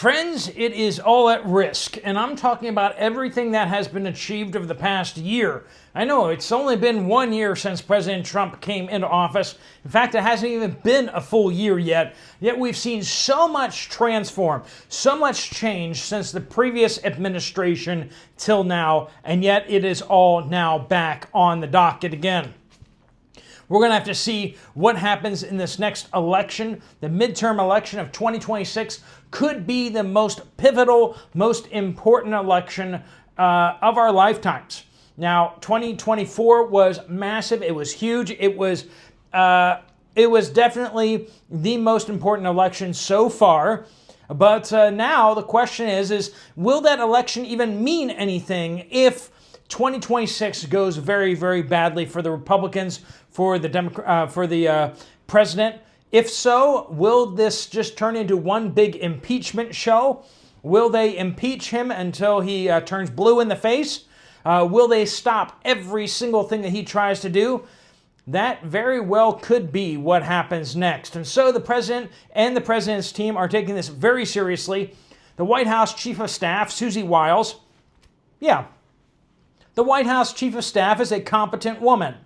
Friends, it is all at risk, and I'm talking about everything that has been achieved over the past year. I know it's only been 1 year since President Trump came into office. In fact, it hasn't even been a full year yet we've seen so much transform, so much change since the previous administration till now, and yet it is all now back on the docket again. We're going to have to see what happens in this next election. The midterm election of 2026 could be the most pivotal, most important election of our lifetimes. Now, 2024 was massive. It was huge. It was definitely the most important election so far. But now the question is will that election even mean anything if 2026 goes very, very badly for the Republicans, for the president? If so, will this just turn into one big impeachment show? Will they impeach him until he turns blue in the face? Will they stop every single thing that he tries to do? That very well could be what happens next. And so the president and the president's team are taking this very seriously. The White House Chief of Staff, Susie Wiles, the White House Chief of Staff is a competent woman.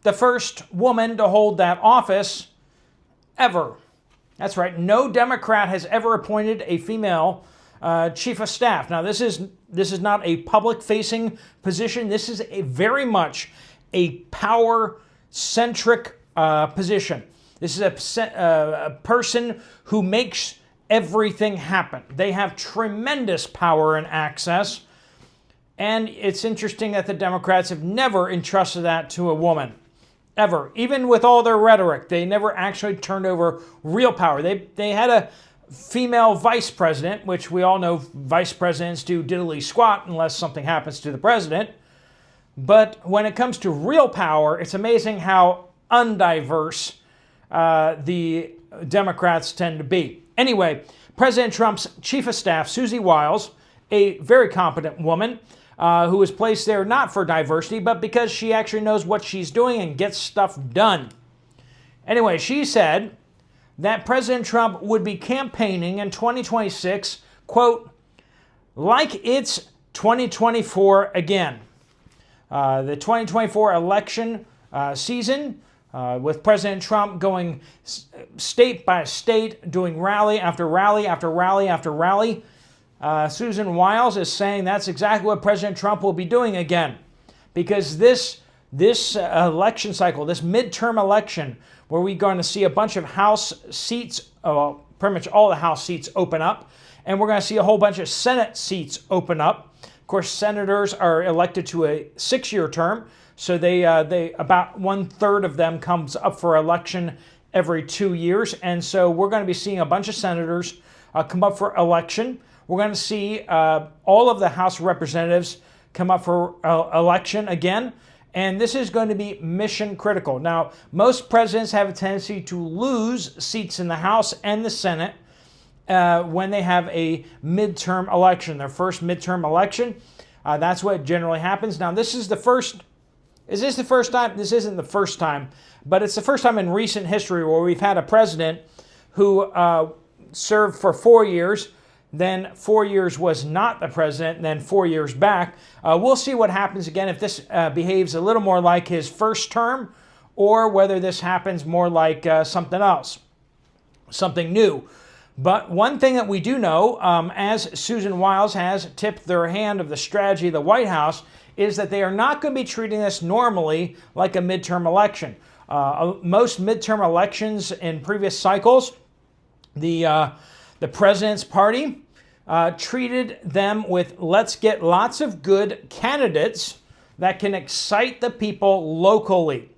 The first woman to hold that office ever. That's right. No Democrat has ever appointed a female Chief of Staff. Now, this is not a public-facing position. This is very much a power-centric position. This is a person who makes everything happen. They have tremendous power and access. And it's interesting that the Democrats have never entrusted that to a woman, ever. Even with all their rhetoric, they never actually turned over real power. They had a female vice president, which we all know vice presidents do diddly squat unless something happens to the president. But when it comes to real power, it's amazing how undiverse the Democrats tend to be. Anyway, President Trump's Chief of Staff, Susie Wiles, a very competent woman, who was placed there not for diversity, but because she actually knows what she's doing and gets stuff done. Anyway, she said that President Trump would be campaigning in 2026, quote, like it's 2024 again. The 2024 election season, with President Trump going state by state, doing rally after rally after rally after rally. Susan Wiles is saying that's exactly what President Trump will be doing again, because this election cycle, this midterm election, where we're going to see a bunch of House seats, pretty much all the House seats open up, and we're going to see a whole bunch of Senate seats open up. Of course, senators are elected to a 6-year term, so they about 1/3 of them comes up for election every 2 years, and so we're going to be seeing a bunch of senators come up for election. We're going to see all of the House Representatives come up for election again, and this is going to be mission critical. Now, most presidents have a tendency to lose seats in the House and the Senate when they have a midterm election, their first midterm election. That's what generally happens. Now, this is the first. Is this the first time? This isn't the first time, but it's the first time in recent history where we've had a president who served for 4 years, then 4 years was not the president, and then 4 years back. We'll see what happens again, if this behaves a little more like his first term, or whether this happens more like something else, something new. But one thing that we do know, as Susan Wiles has tipped their hand of the strategy of the White House, is that they are not going to be treating this normally like a midterm election. Most midterm elections in previous cycles, the president's party treated them with, let's get lots of good candidates that can excite the people locally.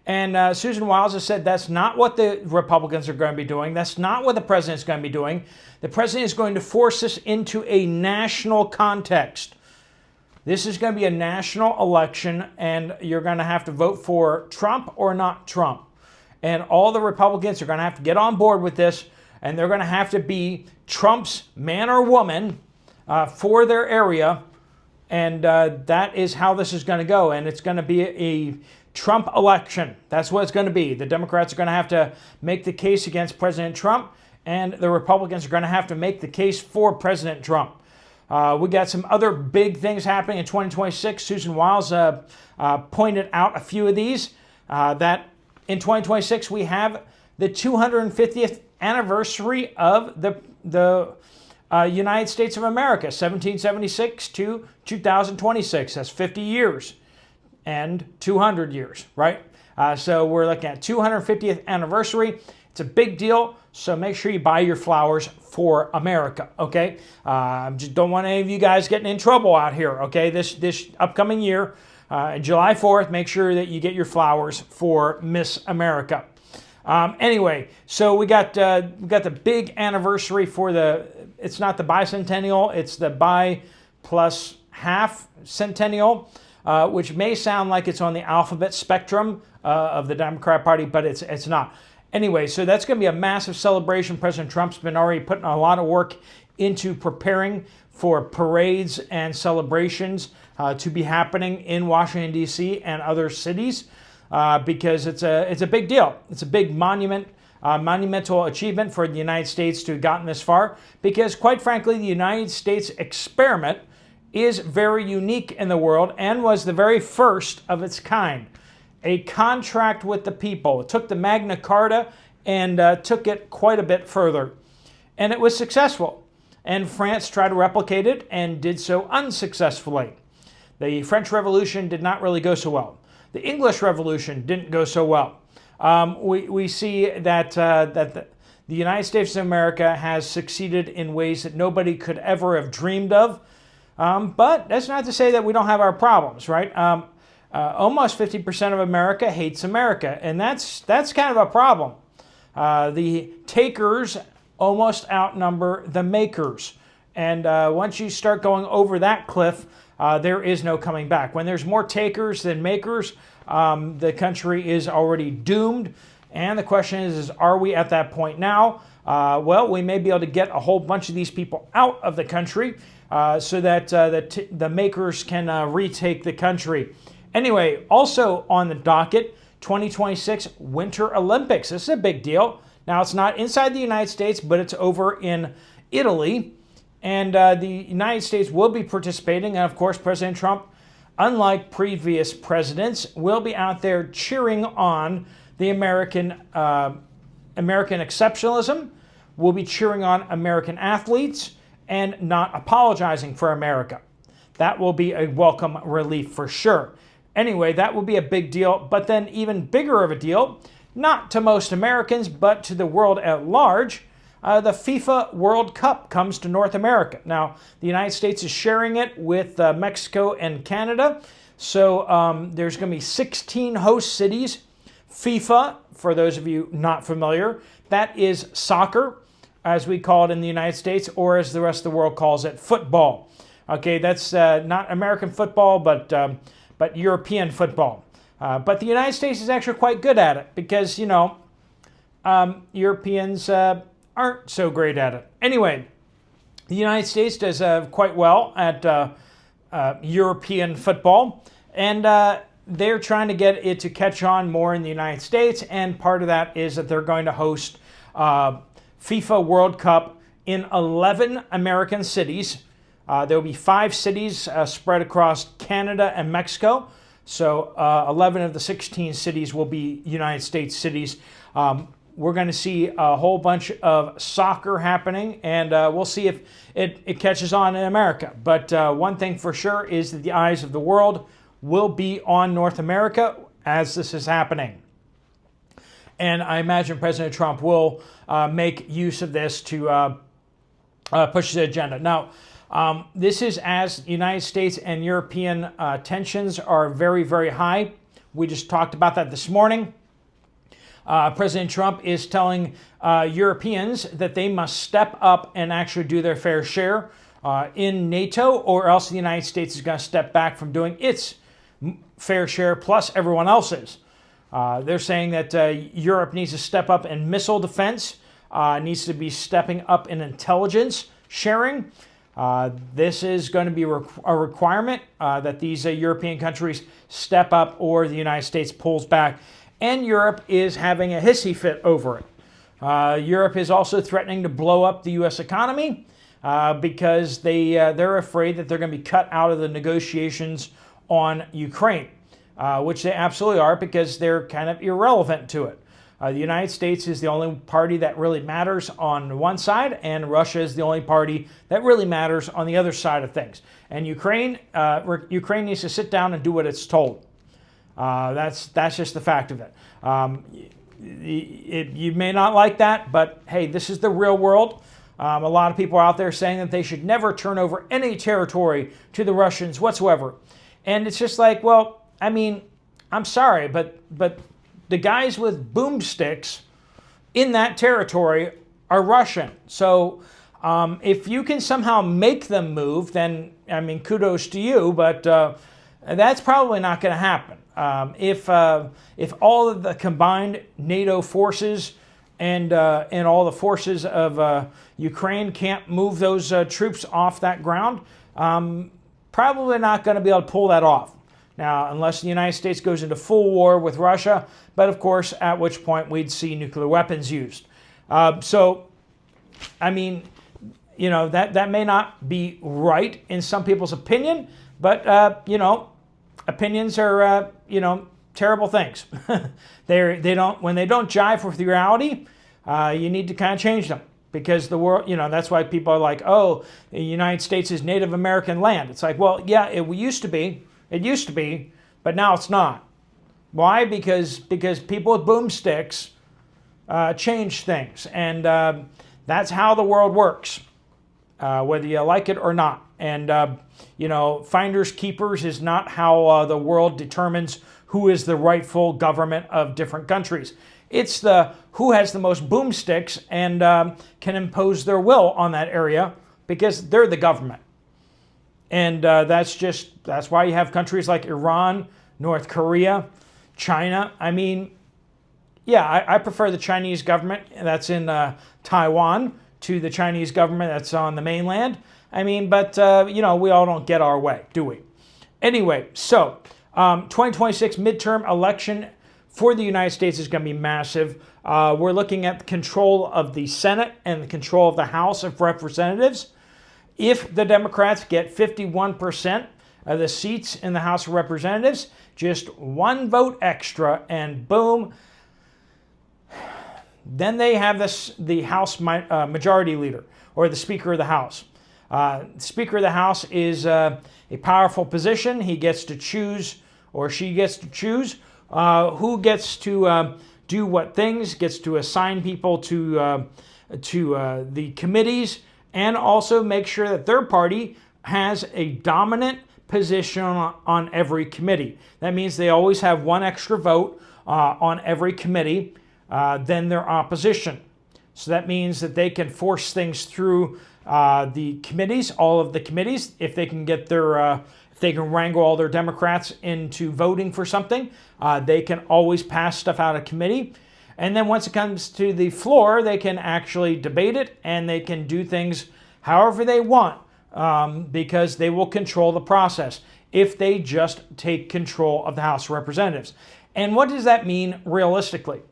And Susan Wiles has said that's not what the Republicans are going to be doing. That's not what the president's going to be doing. The president is going to force us into a national context. This is going to be a national election, and you're going to have to vote for Trump or not Trump. And all the Republicans are going to have to get on board with this, and they're going to have to be Trump's man or woman for their area. And that is how this is going to go. And it's going to be a Trump election. That's what it's going to be. The Democrats are going to have to make the case against President Trump, and the Republicans are going to have to make the case for President Trump. We got some other big things happening in 2026. Susan Wiles pointed out a few of these, that in 2026 we have the 250th anniversary of the United States of America, 1776 to 2026. That's 50 years and 200 years, right? So we're looking at 250th anniversary. It's a big deal, so make sure you buy your flowers for America, okay? Just don't want any of you guys getting in trouble out here, okay? This upcoming year, July 4th, make sure that you get your flowers for Miss America. Anyway, so we got the big anniversary for it's not the bicentennial, it's the bi plus half centennial, which may sound like it's on the alphabet spectrum of the Democrat Party, but it's not. Anyway, so that's going to be a massive celebration. President Trump's been already putting a lot of work into preparing for parades and celebrations to be happening in Washington, D.C. and other cities because it's a big deal. It's a big monumental achievement for the United States to have gotten this far because, quite frankly, the United States experiment is very unique in the world and was the very first of its kind. A contract with the people. It took the Magna Carta and took it quite a bit further. And it was successful. And France tried to replicate it and did so unsuccessfully. The French Revolution did not really go so well. The English Revolution didn't go so well. We see that the United States of America has succeeded in ways that nobody could ever have dreamed of. But that's not to say that we don't have our problems, right? Almost 50% of America hates America, and that's kind of a problem. The takers almost outnumber the makers, and once you start going over that cliff, there is no coming back. When there's more takers than makers, the country is already doomed, and the question is are we at that point now? Well, we may be able to get a whole bunch of these people out of the country so that the makers can retake the country. Anyway, also on the docket, 2026 Winter Olympics. This is a big deal. Now, it's not inside the United States, but it's over in Italy. And the United States will be participating. And, of course, President Trump, unlike previous presidents, will be out there cheering on the American exceptionalism, will be cheering on American athletes, and not apologizing for America. That will be a welcome relief for sure. Anyway, that will be a big deal, but then even bigger of a deal, not to most Americans, but to the world at large, the FIFA World Cup comes to North America. Now, the United States is sharing it with Mexico and Canada, so there's going to be 16 host cities. FIFA, for those of you not familiar, that is soccer, as we call it in the United States, or as the rest of the world calls it, football. Okay, that's not American football, but European football. But the United States is actually quite good at it because, Europeans aren't so great at it. Anyway, the United States does quite well at European football, and they're trying to get it to catch on more in the United States, and part of that is that they're going to host FIFA World Cup in 11 American cities. There will be 5 cities spread across Canada and Mexico. So 11 of the 16 cities will be United States cities. We're going to see a whole bunch of soccer happening, and we'll see if it catches on in America. But one thing for sure is that the eyes of the world will be on North America as this is happening. And I imagine President Trump will make use of this to push the agenda. Now, this is as United States and European tensions are very, very high. We just talked about that this morning. President Trump is telling Europeans that they must step up and actually do their fair share in NATO, or else the United States is going to step back from doing its fair share plus everyone else's. They're saying that Europe needs to step up in missile defense, needs to be stepping up in intelligence sharing. This is going to be a requirement that these European countries step up or the United States pulls back. And Europe is having a hissy fit over it. Europe is also threatening to blow up the U.S. economy because they're afraid that they're going to be cut out of the negotiations on Ukraine, which they absolutely are because they're kind of irrelevant to it. The United States is the only party that really matters on one side, and Russia is the only party that really matters on the other side of things. And Ukraine needs to sit down and do what it's told. That's just the fact of it. You may not like that, but hey, this is the real world. A lot of people are out there saying that they should never turn over any territory to the Russians whatsoever. And it's just like, well, I mean, I'm sorry, but the guys with boomsticks in that territory are Russian. So if you can somehow make them move, then, I mean, kudos to you, but that's probably not going to happen. If all of the combined NATO forces and all the forces of Ukraine can't move those troops off that ground, probably not going to be able to pull that off. Now, unless the United States goes into full war with Russia, but of course, at which point we'd see nuclear weapons used. So, I mean, you know, that may not be right in some people's opinion, but, you know, opinions are, you know, terrible things. When they don't jive with reality, you need to kind of change them. Because the world, you know, that's why people are like, oh, the United States is Native American land. It's like, well, yeah, it used to be. It used to be, but now it's not. Why? Because people with boomsticks change things. And that's how the world works, whether you like it or not. And, you know, finders keepers is not how the world determines who is the rightful government of different countries. It's who has the most boomsticks and can impose their will on that area because they're the government. And that's why you have countries like Iran, North Korea, China. I mean, yeah, I prefer the Chinese government that's in Taiwan to the Chinese government that's on the mainland. I mean, but, you know, we all don't get our way, do we? Anyway, so 2026 midterm election for the United States is going to be massive. We're looking at the control of the Senate and the control of the House of Representatives. If the Democrats get 51% of the seats in the House of Representatives, just one vote extra, and boom, then they have the House Majority Leader, or the Speaker of the House. Speaker of the House is a powerful position. He gets to choose, or she gets to choose, who gets to do what things, gets to assign people to the committees, and also make sure that their party has a dominant position on every committee. That means they always have one extra vote on every committee than their opposition. So that means that they can force things through the committees, all of the committees, if they can get if they can wrangle all their Democrats into voting for something, they can always pass stuff out of committee. And then once it comes to the floor, they can actually debate it and they can do things however they want because they will control the process if they just take control of the House of Representatives. And what does that mean realistically?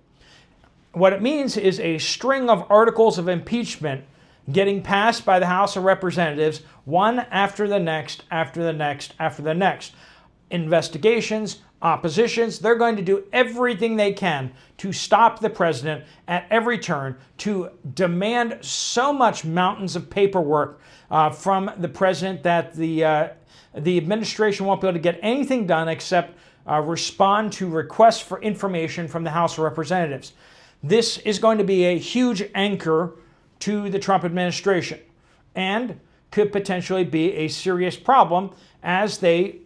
What it means is a string of articles of impeachment getting passed by the House of Representatives, one after the next, after the next, after the next. Investigations, oppositions, they're going to do everything they can to stop the president at every turn, to demand so much mountains of paperwork from the president that the administration won't be able to get anything done except respond to requests for information from the House of Representatives. This is going to be a huge anchor to the Trump administration and could potentially be a serious problem as they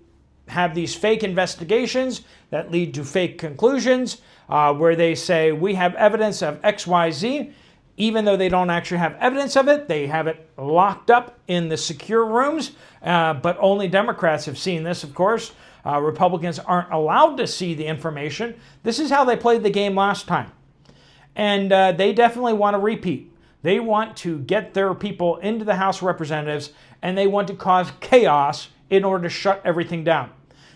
have these fake investigations that lead to fake conclusions where they say we have evidence of XYZ, even though they don't actually have evidence of it. They have it locked up in the secure rooms, but only Democrats have seen this, of course. Republicans aren't allowed to see the information. This is how they played the game last time. And they definitely want to repeat. They want to get their people into the House of Representatives, and they want to cause chaos in order to shut everything down.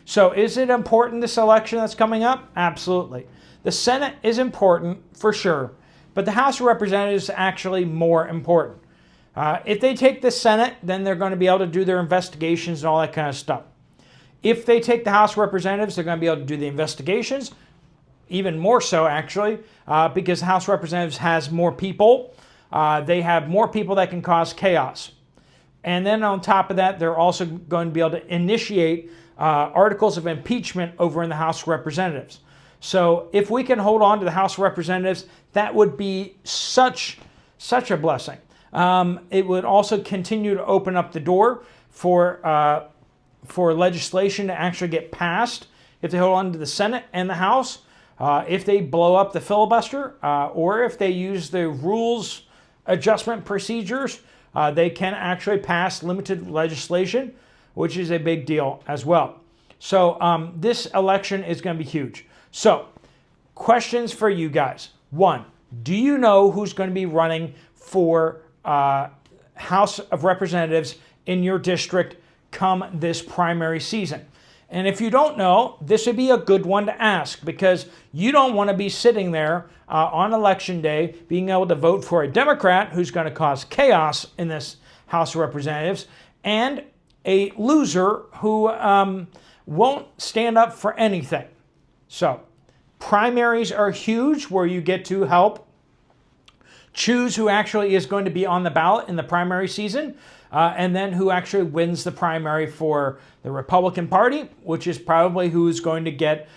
So is it important, this election that's coming up? Absolutely. The Senate is important for sure But the House of Representatives is actually more important. If they take the Senate, then they're going to be able to do their investigations and all that kind of stuff. If they take the House of Representatives, they're going to be able to do the investigations, even more so actually, because the House of Representatives has more people. They have more people that can cause chaos. And then on top of that, they're also going to be able to initiate articles of impeachment over in the House of Representatives. So if we can hold on to the House of Representatives, that would be such a blessing. It would also continue to open up the door for legislation to actually get passed if they hold on to the Senate and the House. If they blow up the filibuster or if they use the rules adjustment procedures, they can actually pass limited legislation, which is a big deal as well. So this election is going to be huge. So questions for you guys. One, do you know who's going to be running for House of Representatives in your district come this primary season? And if you don't know, this would be a good one to ask, because you don't want to be sitting there on election day being able to vote for a Democrat who's going to cause chaos in this House of Representatives and a loser who won't stand up for anything. So primaries are huge, where you get to help choose who actually is going to be on the ballot in the primary season, and then who actually wins the primary for the Republican Party, which is probably who's going to get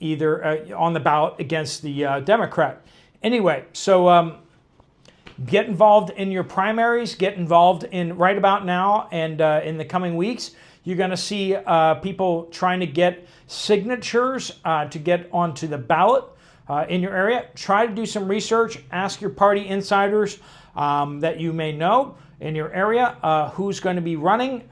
either on the ballot against the Democrat. Anyway, so get involved in your primaries, get involved in right about now, and in the coming weeks, you're going to see people trying to get signatures to get onto the ballot in your area. Try to do some research. Ask your party insiders that you may know in your area who's going to be running,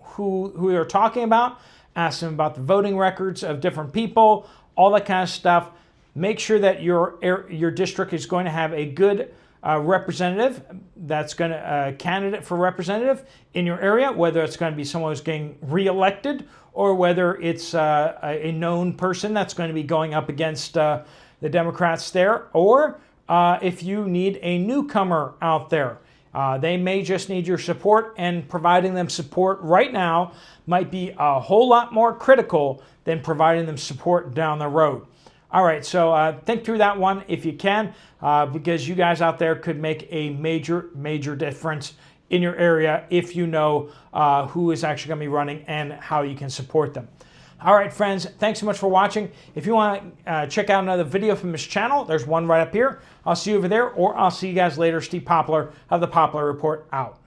who they're talking about. Ask them about the voting records of different people, all that kind of stuff. Make sure that your district is going to have a good representative that's going to candidate for representative in your area, whether it's going to be someone who's getting reelected or whether it's a known person that's going to be going up against the Democrats there, or if you need a newcomer out there. They may just need your support, and providing them support right now might be a whole lot more critical than providing them support down the road. All right, so think through that one if you can, because you guys out there could make a major difference in your area if you know who is actually going to be running and how you can support them. All right, friends, thanks so much for watching. If you want to check out another video from this channel, there's one right up here. I'll see you over there, or I'll see you guys later. Steve Poplar of the Poplar Report out.